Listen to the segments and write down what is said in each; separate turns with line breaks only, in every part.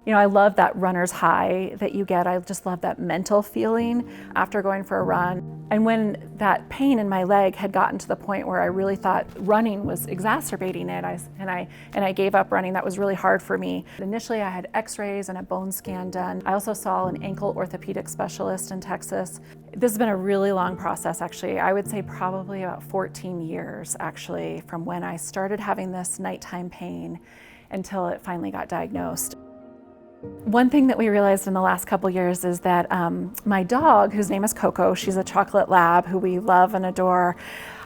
You know, I love that runner's high that you get. I just love that mental feeling after going for a run. And when that pain in my leg had gotten to the point where I really thought running was exacerbating it, I gave up running. That was really hard for me. Initially, I had x-rays and a bone scan done. I also saw an ankle orthopedic specialist in Texas. This has been a really long process, actually. I would say probably about 14 years, actually, from when I started having this nighttime pain until it finally got diagnosed. One thing that we realized in the last couple years is that my dog, whose name is Coco, she's a chocolate lab who we love and adore,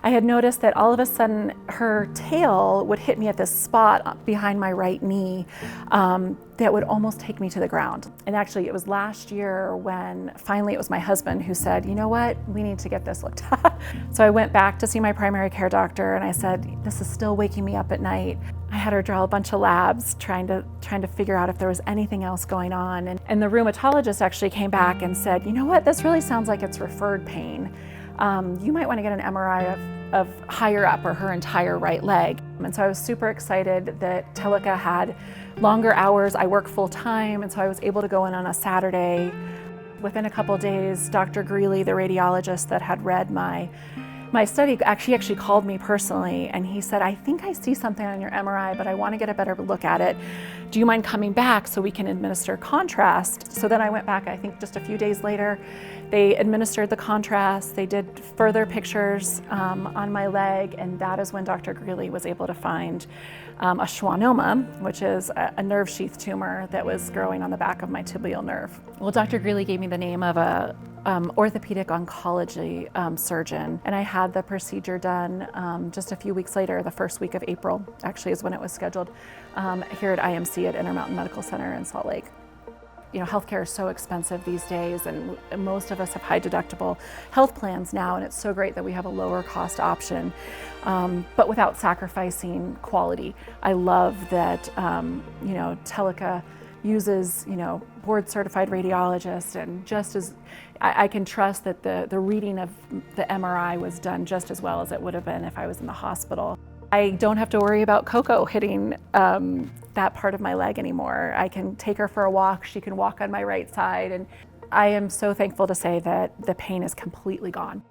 I had noticed that all of a sudden her tail would hit me at this spot behind my right knee that would almost take me to the ground. And actually it was last year when finally it was my husband who said, you know what, we need to get this looked at. So I went back to see my primary care doctor and I said, this is still waking me up at night. I had her draw a bunch of labs trying to figure out if there was anything else going on. And the rheumatologist actually came back and said, you know what, this really sounds like it's referred pain. You might want to get an MRI of higher up or her entire right leg. And so I was super excited that Tellica had longer hours. I work full time, and so I was able to go in on a Saturday. Within a couple of days, Dr. Greeley, the radiologist that had read my study, actually called me personally, and he said, I think I see something on your MRI, but I want to get a better look at it. Do you mind coming back so we can administer contrast? So then I went back, I think just a few days later. They administered the contrast, they did further pictures on my leg, and that is when Dr. Greeley was able to find a schwannoma, which is a nerve sheath tumor that was growing on the back of my tibial nerve. Well, Dr. Greeley gave me the name of a orthopedic oncology surgeon, and I had the procedure done just a few weeks later. The first week of April actually is when it was scheduled here at IMC at Intermountain Medical Center in Salt Lake. You know, healthcare is so expensive these days, and most of us have high deductible health plans now, and it's so great that we have a lower cost option, but without sacrificing quality. I love that, you know, Tellica uses, you know, board certified radiologists, and just as I can trust that the reading of the MRI was done just as well as it would have been if I was in the hospital. I don't have to worry about Coco hitting that part of my leg anymore. I can take her for a walk, she can walk on my right side, and I am so thankful to say that the pain is completely gone.